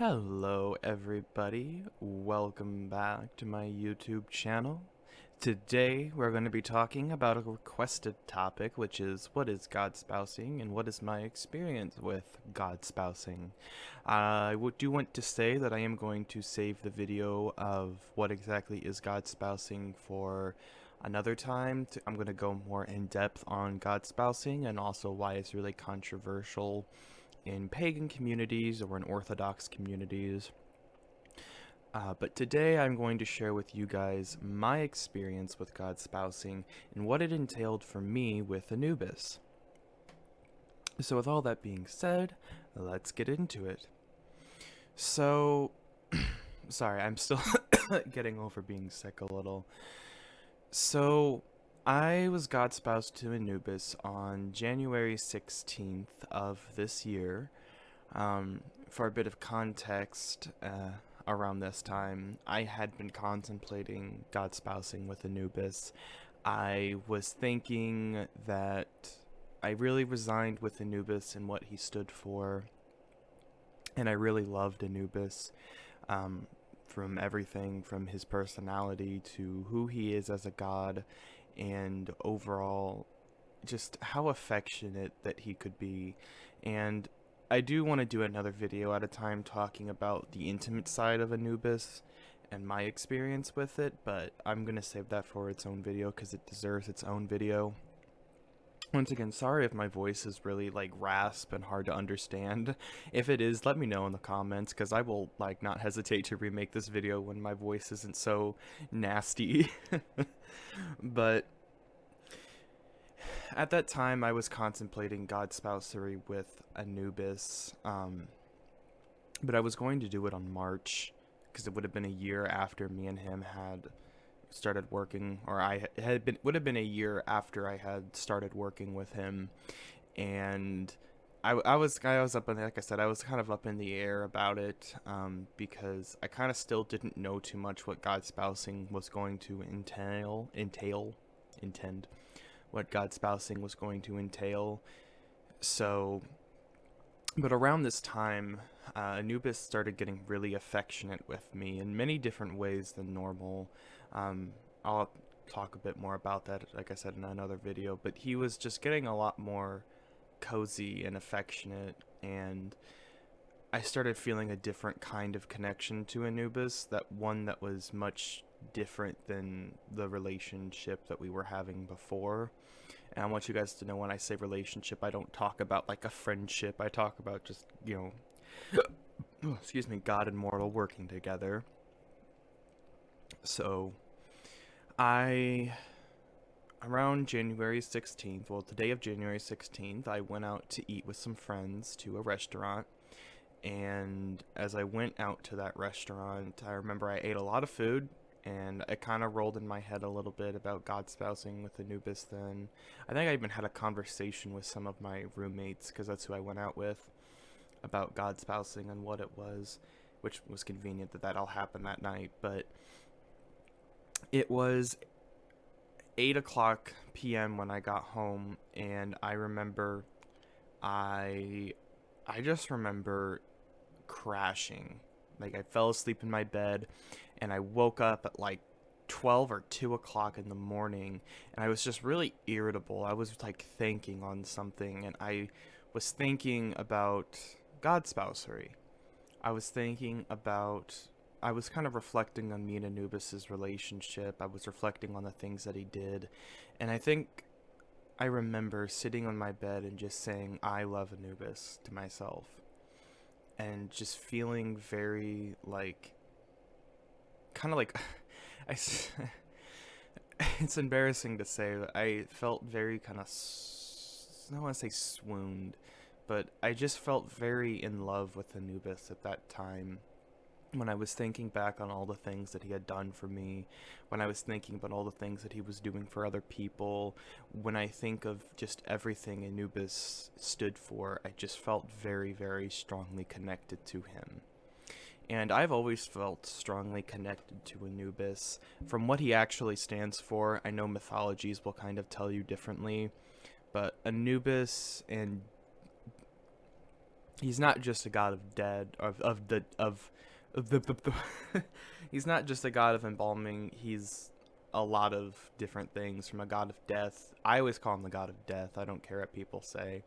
Hello everybody, welcome back to my YouTube channel. Today we're going to be talking about a requested topic, which is what is godspousing and what is my experience with godspousing. I do want to say that I am going to save the video of what exactly is godspousing for another time. I'm going to go more in depth on godspousing and also why it's really controversial in pagan communities or in Orthodox communities. But today I'm going to share with you guys my experience with godspousing and what it entailed for me with Anubis. So with all that being said, let's get into it. So, sorry, I'm still getting over being sick a little. So, I was godspoused to Anubis on January 16th of this year. For a bit of context, around this time, I had been contemplating godspousing with Anubis. I was thinking that I really resigned with Anubis and what he stood for, and I really loved Anubis, from everything from his personality to who he is as a god, and overall, just how affectionate that he could be. And I do want to do another video at a time talking about the intimate side of Anubis and my experience with it, but I'm going to save that for its own video because it deserves its own video. Once again, sorry if my voice is really like rasp and hard to understand. If it is, let me know in the comments because I will like not hesitate to remake this video when my voice isn't so nasty. But at that time, I was contemplating godspousery with Anubis, but I was going to do it on March, because it would have been a year after me and him had started working, or would have been a year after I had started working with him, and I was up in, like I said, I was kind of up in the air about it, because I kind of still didn't know too much what godspousing was going to intend what godspousing was going to entail. So, but around this time, Anubis started getting really affectionate with me in many different ways than normal. I'll talk a bit more about that, like I said, in another video, but he was just getting a lot more cozy and affectionate, and I started feeling a different kind of connection to Anubis, that one that was much different than the relationship that we were having before. And I want you guys to know, when I say relationship, I don't talk about like a friendship. I talk about just, excuse me, God and mortal working together. So, around January 16th, well, the day of January 16th, I went out to eat with some friends to a restaurant. And as I went out to that restaurant, I remember I ate a lot of food, and it kind of rolled in my head a little bit about godspousing with Anubis then. I think I even had a conversation with some of my roommates, because that's who I went out with, about godspousing and what it was, which was convenient that all happened that night. But it was 8 o'clock p.m. when I got home, and I remember I just remember crashing. Like, I fell asleep in my bed, and I woke up at like 12 or 2 o'clock in the morning, and I was just really irritable. I was like thinking on something, and I was thinking about godspousery. I was kind of reflecting on me and Anubis's relationship. I was reflecting on the things that he did, and I think I remember sitting on my bed and just saying, I love Anubis to myself, and just feeling very like, kind of like, it's embarrassing to say, but I felt very kind of, I don't want to say swooned, but I just felt very in love with Anubis at that time. When I was thinking back on all the things that he had done for me, when I was thinking about all the things that he was doing for other people, when I think of just everything Anubis stood for, I just felt very, very strongly connected to him. And I've always felt strongly connected to Anubis. From what he actually stands for, I know mythologies will kind of tell you differently, but Anubis and he's not just a god of dead of the he's not just a god of embalming. He's a lot of different things, from a god of death. I always call him the god of death. I don't care what people say.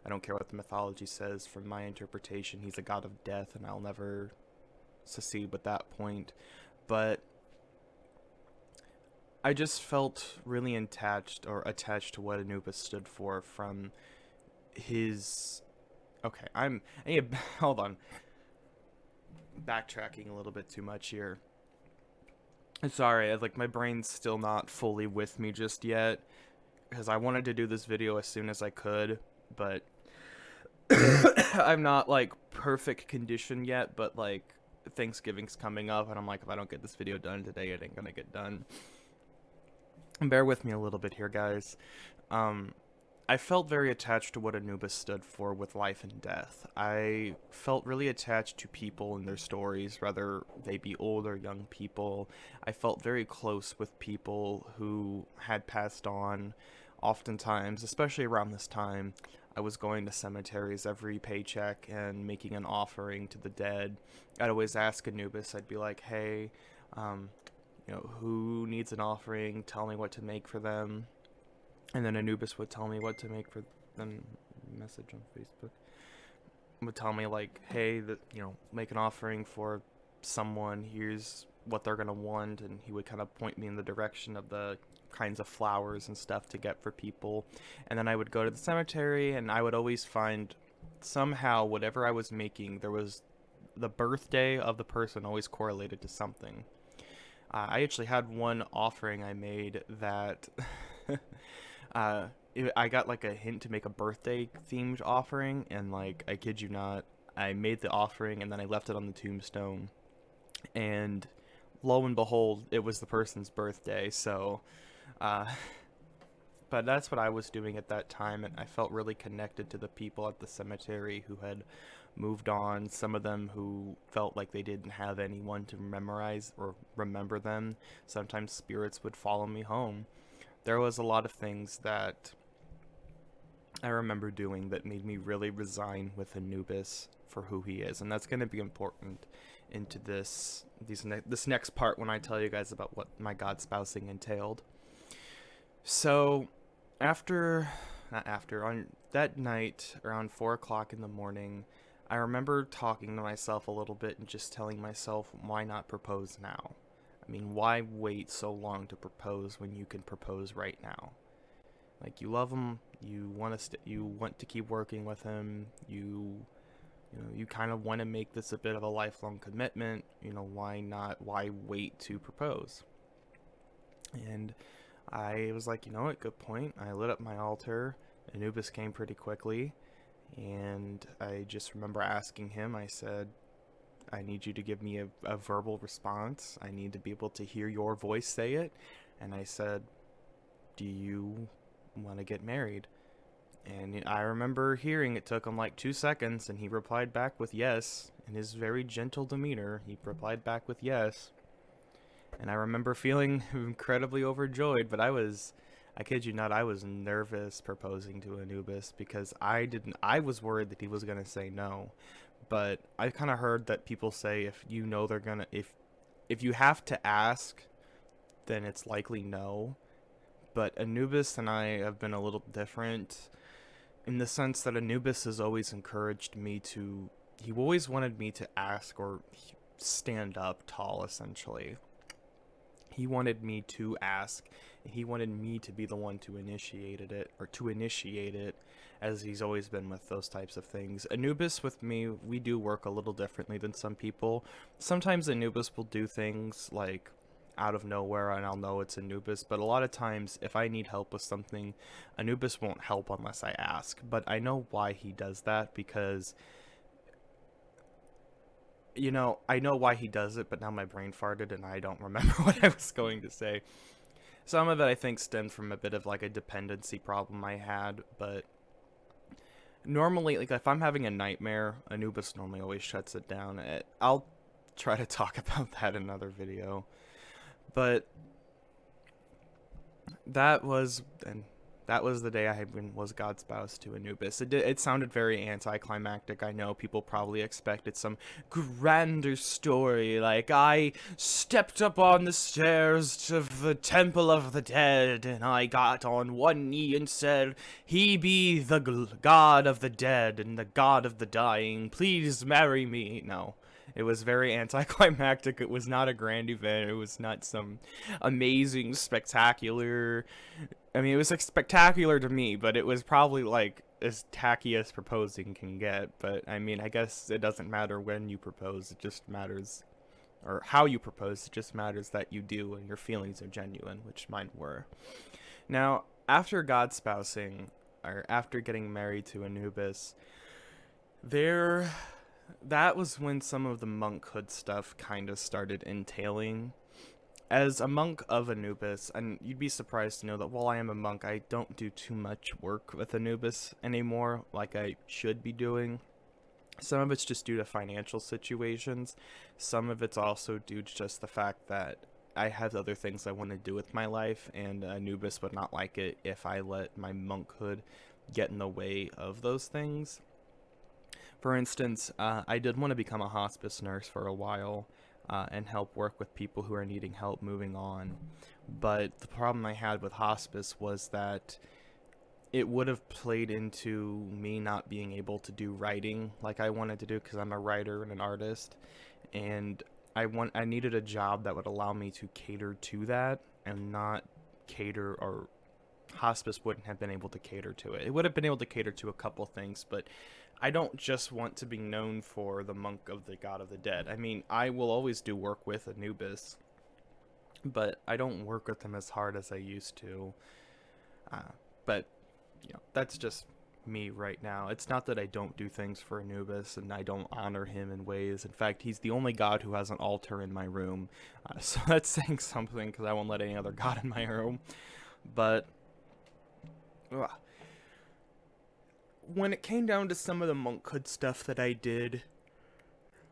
I don't care what the mythology says. From my interpretation, he's a god of death, and I'll never secede with that point. But I just felt really attached to what Anubis stood for from his. Okay, hold on. Backtracking a little bit too much here. Sorry, like my brain's still not fully with me just yet, because I wanted to do this video as soon as I could, but I'm not like perfect condition yet. But like Thanksgiving's coming up, and I'm like, if I don't get this video done today, it ain't gonna get done. And bear with me a little bit here, guys. I felt very attached to what Anubis stood for with life and death. I felt really attached to people and their stories, whether they be old or young people. I felt very close with people who had passed on. Oftentimes, especially around this time, I was going to cemeteries every paycheck and making an offering to the dead. I'd always ask Anubis, I'd be like, hey, who needs an offering? Tell me what to make for them. And then Anubis would tell me what to make for them. Message on Facebook would tell me like, hey, make an offering for someone. Here's what they're gonna want, and he would kind of point me in the direction of the kinds of flowers and stuff to get for people. And then I would go to the cemetery, and I would always find somehow whatever I was making, there was the birthday of the person always correlated to something. I actually had one offering I made that. I got like a hint to make a birthday themed offering, and like, I kid you not, I made the offering and then I left it on the tombstone, and lo and behold, it was the person's birthday. So but that's what I was doing at that time, and I felt really connected to the people at the cemetery who had moved on. Some of them who felt like they didn't have anyone to memorize or remember them. Sometimes spirits would follow me home. There was a lot of things that I remember doing that made me really resign with Anubis for who he is, and that's going to be important into this next part when I tell you guys about what my godspousing entailed. So, on that night around 4 o'clock in the morning, I remember talking to myself a little bit and just telling myself, why not propose now? I mean, why wait so long to propose when you can propose right now? Like, you love him, you want to keep working with him, you kind of want to make this a bit of a lifelong commitment. Why wait to propose? And I was like, what, good point. I lit up my altar. Anubis came pretty quickly, and I just remember asking him, I said, I need you to give me a verbal response. I need to be able to hear your voice say it. And I said, do you want to get married? And I remember hearing it took him like 2 seconds, and he replied back with yes. In his very gentle demeanor, he replied back with yes. And I remember feeling incredibly overjoyed, but I kid you not, I was nervous proposing to Anubis, because I was worried that he was going to say no. But I kind of heard that people say if you have to ask, then it's likely no. But Anubis and I have been a little different, in the sense that Anubis has always encouraged me he always wanted me to ask or stand up tall, essentially. He wanted me to ask, and he wanted me to be the one to initiate it, as he's always been with those types of things. Anubis with me, we do work a little differently than some people. Sometimes Anubis will do things like out of nowhere, and I'll know it's Anubis, but a lot of times if I need help with something, Anubis won't help unless I ask. But I know why he does that, because I know why he does it, but now my brain farted and I don't remember what I was going to say. Some of it I think stemmed from a bit of like a dependency problem I had, but normally, like, if I'm having a nightmare, Anubis normally always shuts it down. I'll try to talk about that in another video. But that was that was the day was godspoused to Anubis. It sounded very anticlimactic. I know people probably expected some grander story, like I stepped up on the stairs to the temple of the dead, and I got on one knee and said, "He be the god of the dead and the god of the dying. Please marry me." No. It was very anticlimactic. It was not a grand event. It was not some amazing, spectacular. I mean, it was like spectacular to me, but it was probably like as tacky as proposing can get. But I mean, I guess it doesn't matter when you propose. It just matters, or how you propose. It just matters that you do and your feelings are genuine, which mine were. Now, after godspousing, or after getting married to Anubis, there that was when some of the monkhood stuff kind of started entailing. As a monk of Anubis, and you'd be surprised to know that while I am a monk, I don't do too much work with Anubis anymore, like I should be doing. Some of it's just due to financial situations. Some of it's also due to just the fact that I have other things I want to do with my life, and Anubis would not like it if I let my monkhood get in the way of those things. For instance, I did want to become a hospice nurse for a while and help work with people who are needing help moving on. But the problem I had with hospice was that it would have played into me not being able to do writing like I wanted to do, because I'm a writer and an artist. And I needed a job that would allow me to cater to that and not cater, or hospice wouldn't have been able to cater to it. It would have been able to cater to a couple things, but I don't just want to be known for the monk of the god of the dead. I mean, I will always do work with Anubis, but I don't work with him as hard as I used to. But, that's just me right now. It's not that I don't do things for Anubis and I don't honor him in ways. In fact, he's the only god who has an altar in my room. So that's saying something, because I won't let any other god in my room. But when it came down to some of the monkhood stuff that I did,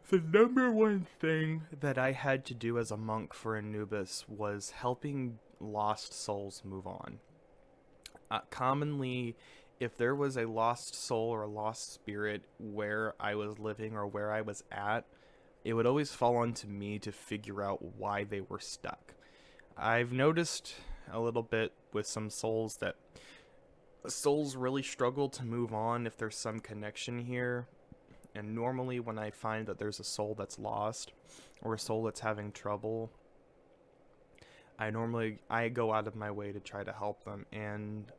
the number one thing that I had to do as a monk for Anubis was helping lost souls move on. Commonly, if there was a lost soul or a lost spirit where I was living or where I was at, it would always fall onto me to figure out why they were stuck. I've noticed a little bit with some souls that souls really struggle to move on if there's some connection here. And normally when I find that there's a soul that's lost or a soul that's having trouble, I go out of my way to try to help them. And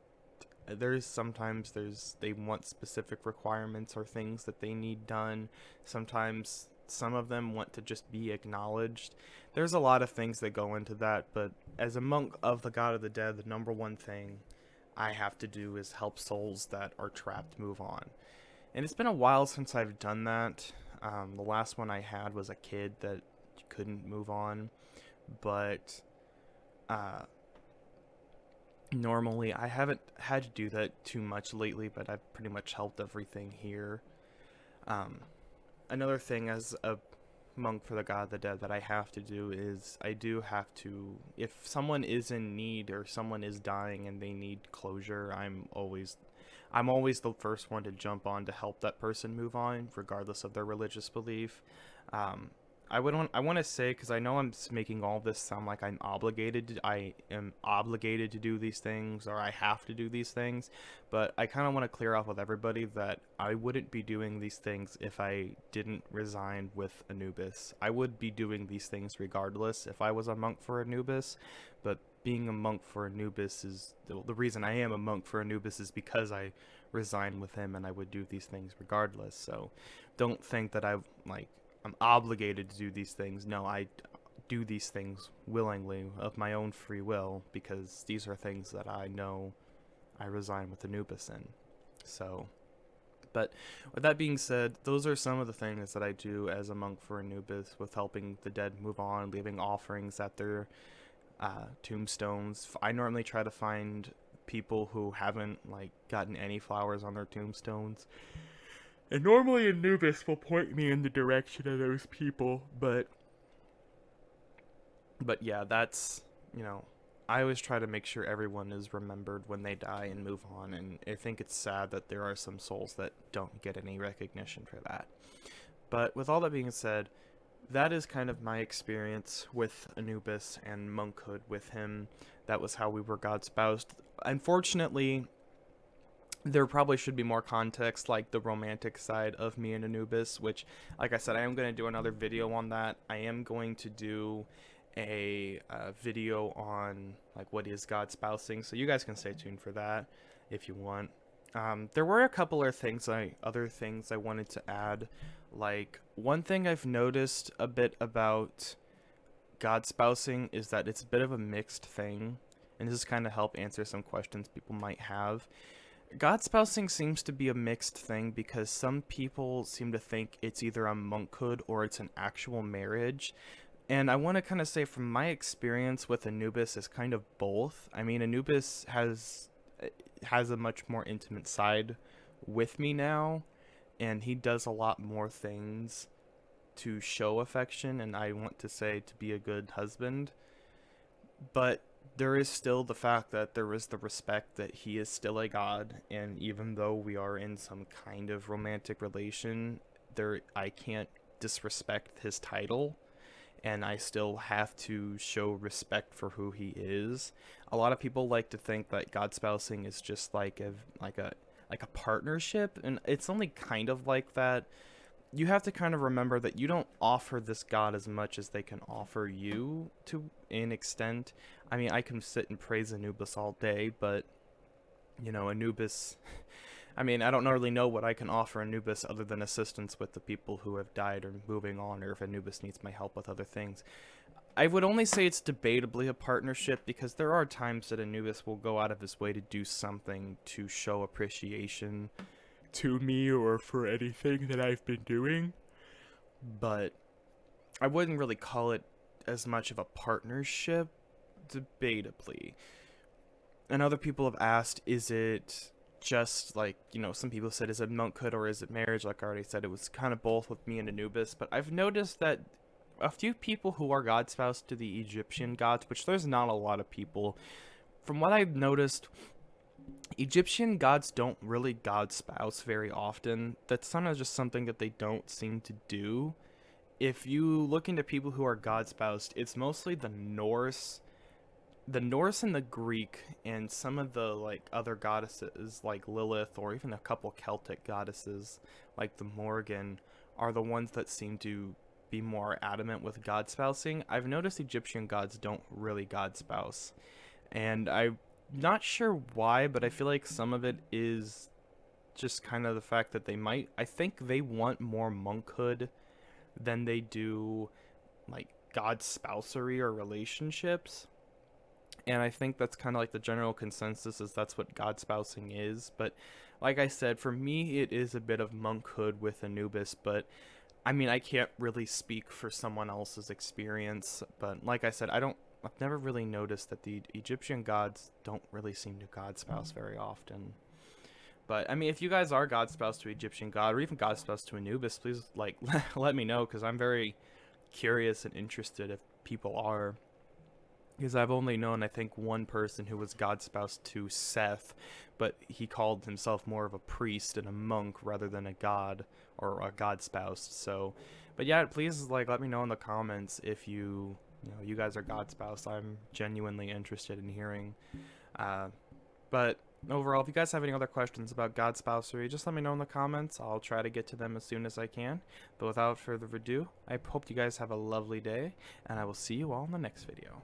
sometimes they want specific requirements or things that they need done. Sometimes some of them want to just be acknowledged. There's a lot of things that go into that, but as a monk of the god of the dead, the number one thing I have to do is help souls that are trapped move on. And it's been a while since I've done that. The last one I had was a kid that couldn't move on, but normally I haven't had to do that too much lately, but I've pretty much helped everything here. Another thing as a monk for the god of the dead that I have to do is I do have to, if someone is in need or someone is dying and they need closure, I'm always the first one to jump on to help that person move on, regardless of their religious belief. I want to say, because I know I'm making all this sound like I am obligated to do these things, or I have to do these things, but I kind of want to clear off with everybody that I wouldn't be doing these things if I didn't resign with Anubis. I would be doing these things regardless if I was a monk for Anubis, but being a monk for Anubis is the reason I am a monk for Anubis is because I resigned with him, and I would do these things regardless. So don't think that I'm obligated to do these things. No, I do these things willingly of my own free will, because these are things that I know I resign with Anubis in. So, but with that being said, those are some of the things that I do as a monk for Anubis, with helping the dead move on, leaving offerings at their tombstones. I normally try to find people who haven't gotten any flowers on their tombstones. And normally Anubis will point me in the direction of those people, but yeah, that's, I always try to make sure everyone is remembered when they die and move on, and I think it's sad that there are some souls that don't get any recognition for that. But with all that being said, that is kind of my experience with Anubis and monkhood with him. That was how we were God spoused. Unfortunately, there probably should be more context, like the romantic side of me and Anubis, which, like I said, I am going to do another video on that. I am going to do a video on like what is God spousing, so you guys can stay tuned for that if you want. There were a couple of other things I wanted to add. Like, one thing I've noticed a bit about God spousing is that it's a bit of a mixed thing, and this is kind of help answer some questions people might have. God spousing seems to be a mixed thing because some people seem to think it's either a monkhood or it's an actual marriage. And I want to kind of say from my experience with Anubis is kind of both. I mean, Anubis has a much more intimate side with me now, and he does a lot more things to show affection, and I want to say to be a good husband. But there is still the fact that there is the respect that he is still a god, and even though we are in some kind of romantic relation, I can't disrespect his title, and I still have to show respect for who he is. A lot of people like to think that god spousing is just like a partnership, and it's only kind of like that. You have to kind of remember that you don't offer this god as much as they can offer you to an extent. I mean, I can sit and praise Anubis all day, but, you know, Anubis, I mean, I don't really know what I can offer Anubis other than assistance with the people who have died or moving on, or if Anubis needs my help with other things. I would only say it's debatably a partnership because there are times that Anubis will go out of his way to do something to show appreciation to me or for anything that I've been doing. But I wouldn't really call it as much of a partnership, debatably. And other people have asked, is it just like, you know, some people said, is it monkhood or is it marriage? Like I already said, it was kind of both with me and Anubis. But I've noticed that a few people who are god spoused to the Egyptian gods, which there's not a lot of people, from what I've noticed, Egyptian gods don't really god spouse very often. That's kind of just something that they don't seem to do. If you look into people who are god spoused, it's mostly the Norse and the Greek, and some of the like other goddesses like Lilith, or even a couple Celtic goddesses like the Morgan, are the ones that seem to be more adamant with god spousing. I've noticed Egyptian gods don't really god spouse, and I'm not sure why, but I feel like some of it is just kind of the fact that I think they want more monkhood than they do like god spousery or relationships. And I think that's kind of like the general consensus, is that's what god spousing is. But like I said, for me it is a bit of monkhood with Anubis, but I mean, I can't really speak for someone else's experience. But like I said, I've never really noticed that the Egyptian gods don't really seem to god spouse very often. But I mean, if you guys are god spouse to Egyptian god, or even god spouse to Anubis, please like let me know, because I'm very curious and interested if people are. Because I've only known, I think, one person who was god spouse to Seth, but he called himself more of a priest and a monk rather than a god or a god spouse. So, but yeah, please like let me know in the comments if you guys are god spouse. I'm genuinely interested in hearing. But overall, if you guys have any other questions about god spousery, just let me know in the comments. I'll try to get to them as soon as I can. But without further ado, I hope you guys have a lovely day, and I will see you all in the next video.